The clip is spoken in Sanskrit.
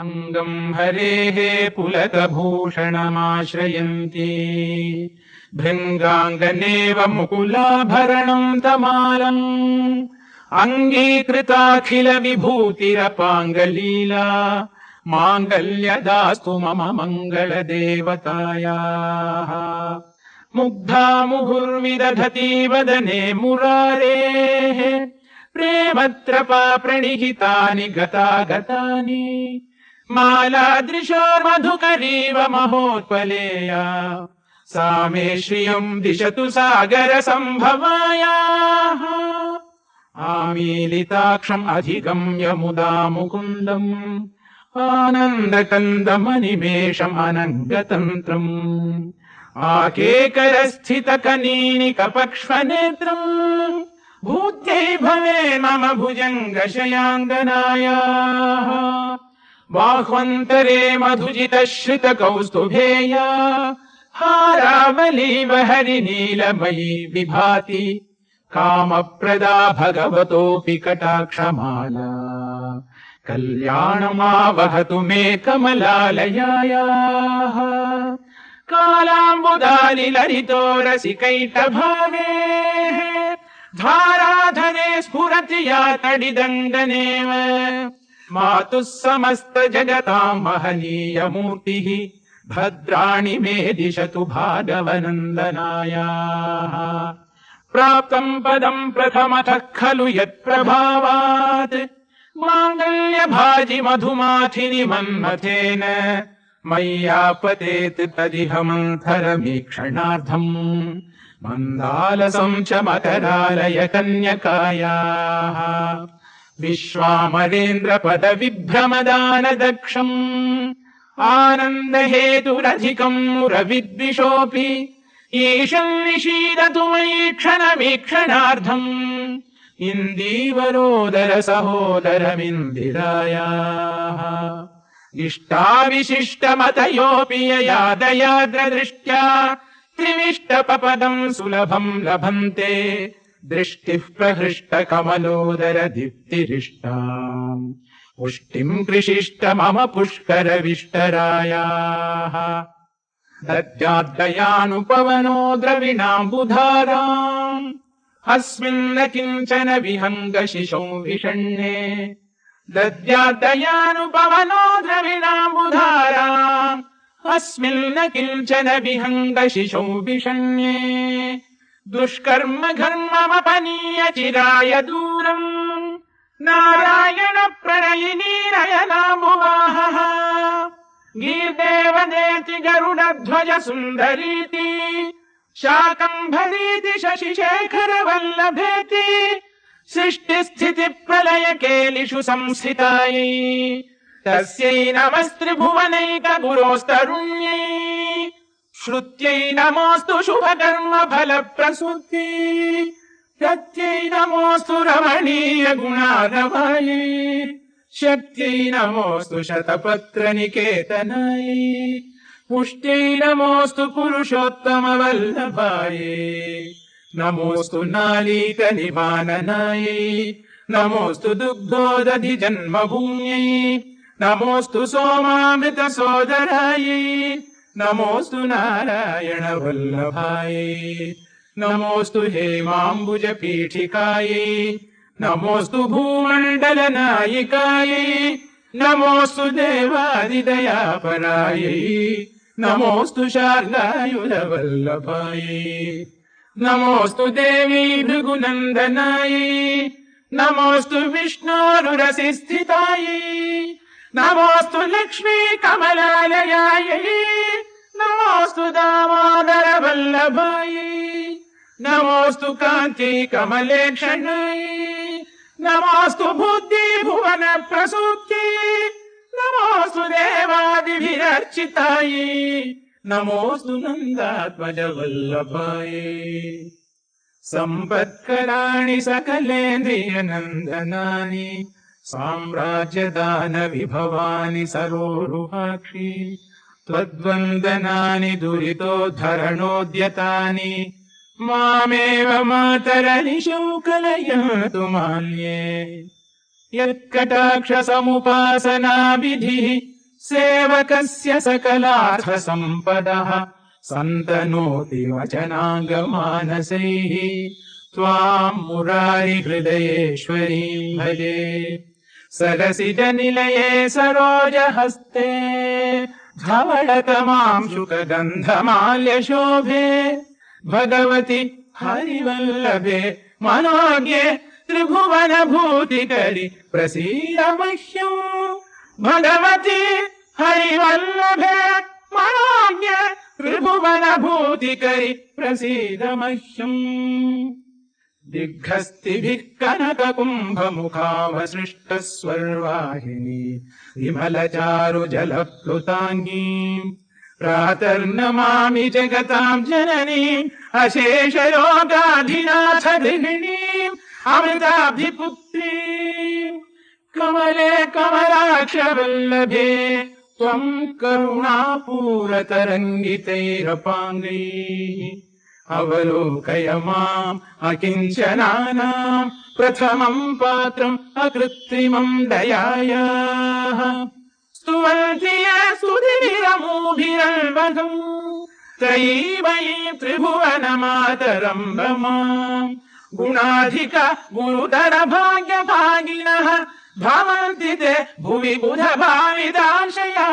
अंगम् हरेः पुलकभूषणमाश्रयन्ती भृङ्गाङ्गनेव मुकुलाभरणम् तमालम् अङ्गीकृताखिल विभूतिरपाङ्गलीला माङ्गल्यदास्तु मम मङ्गलदेवतायाः मुग्धा मुहुर्विदधती वदने मुरारेः प्रेमत्रपा प्रणिहितानि गतागतानि मालादृशोर्मधुकरीव महोत्पलेया सा मे श्रियम् दिशतु सागरसम्भवायाः आमीलिताक्षम् अधिगम्य मुदा मुकुन्दम् आनन्दकन्दमनिमेषम् अनङ्गतन्त्रम् आकेकरस्थितकनीनिकपक्ष्मनेत्रम् भूत्यै भवे मम भुजङ्गशयाङ्गनायाः बाह्वन्तरे मधुजितश्रितकौस्तुभेया हारावलीव हरिनीलमयी विभाति कामप्रदा भगवतोऽपि कटाक्षमाला कल्याणमावहतु मे कमलालयायाः कालाम्बुदालिलरितो रसिकैटभावेः धाराधरे स्फुरति या तडिदण्डनेव मातुः समस्त जगताम् महनीयमूर्तिः भद्राणि मे दिशतु भागवनन्दनायाः प्राप्तम् पदम् प्रथमतः खलु यत्प्रभावात् माङ्गल्यभाजि मधुमाथिनि मन्मथेन मय्यापतेत् तदिह मन्थरमीक्षणार्थम् मन्दालसम् च मकरालय कन्यकायाः विश्वामरेन्द्रपदविभ्रमदानदक्षम् आनन्दहेतुरधिकम् मुरविद्विषोऽपि ईशम् निशीदतु मयि क्षणमीक्षणार्थम् इन्दीवरोदर सहोदरमिन्दिरायाः इष्टाविशिष्टमतयोऽपि ययादयाद्रदृष्ट्या त्रिविष्टपपदम् सुलभम् लभन्ते दृष्टिः प्रहृष्टकमलोदर दीप्तिरिष्टाम् पुष्टिम् कृषिष्ट मम पुष्करविष्टरायाः दद्याद्दयानुपवनो द्रविणाम्बुधाराम् अस्मिन्न किञ्चन विहङ्गशिशौ विषण्णे दद्याद्दयानुपवनो द्रविणाम्बुधाराम् अस्मिन्न किञ्चन विहङ्गशिशौ विषण्ये दुष्कर्म घर्ममपनीय चिराय दूरम् नारायण प्रणयिनी नयनाम्बुवाहः गीर्देवदेति गरुडध्वज सुन्दरीति शाकम्भरीति शशिशेखरवल्लभेति सृष्टिस्थितिप्रलयकेलिषु संस्थितायै तस्यै नमस्त्रिभुवनैकगुरोस्तरुण्यै श्रुत्यै नमोऽस्तु शुभकर्मफलप्रसूत्यै तत्यै नमोऽस्तु रमणीय गुणार्णवायै शक्त्यै नमोऽस्तु शतपत्रनिकेतनायै पुष्ट्यै नमोऽस्तु पुरुषोत्तमवल्लभायै नमोऽस्तु नालीकनिवाननायै नमोऽस्तु दुग्धोदधिजन्मभूम्यै नमोऽस्तु सोमामृतसोदरायै नमोऽस्तु नारायणवल्लभायै नमोऽस्तु हेमाम्बुजपीठिकायै नमोऽस्तु भूमण्डलनायिकायै नमोऽस्तु देवादिदयापरायै नमोऽस्तु शार्ङ्गायुधवल्लभायै नमोऽस्तु देवी भृगुनन्दनायै नमोऽस्तु विष्णोरुरसिस्थितायै नमोऽस्तु लक्ष्मी कमलालयायै नमोऽस्तु दामोदरवल्लभायै नमोऽस्तु कान्त्यै कमलेक्षणायै नमोऽस्तु बुद्धि भुवन प्रसूत्यै नमोऽस्तु देवादिभिरर्चितायै नमोऽस्तु नन्दात्मजवल्लभायै सम्पत्कराणि सकलेन्द्रियनन्दनानि साम्राज्यदानविभवानि सरोरुहाक्षि त्वद्वन्दनानि दुरितोद्धरणोद्यतानि मामेव मातरनिशौ कलयतु मान्ये यत्कटाक्ष समुपासनाविधिः सेवकस्य सकलार्थ सम्पदः सन्तनोति वचनागमानसैः त्वाम् मुरारि हृदयेश्वरीम् भजे सरसिज निलये सरोजहस्ते धवलतमाम् शुकगन्धमाल्यशोभे भगवति हरिवल्लभे मनोज्ञे त्रिभुवनभूतिकरि प्रसीद मह्यम् भगवति हरिवल्लभे मनोज्ञे त्रिभुवनभूतिकरि प्रसीद मह्यम् दिग्हस्तिभिः कनककुम्भमुखावसृष्टस्वर्वाहिनी विमलचारुजलप्लुताङ्गीम् प्रातर्नमामि जगताम् जननीम् अशेषयोगाधिनाथ गृहिणीम् अमृताब्धिपुत्रीम् कमले कमलाक्षवल्लभे त्वम् करुणापूरतरङ्गितैरपाङ्गैः अवलोकय माम् अकिञ्चनानाम् प्रथमम् पात्रम् अकृत्रिमम् दयायाः स्तुवन्ति ये स्तुतिभिरमूभिरल्बधम् त्रयीमयी त्रिभुवनमातरम्ब माम् गुणाधिक गुरुतर भाग्यभागिनः भवन्ति ते भुवि बुधभाविदाशयाः।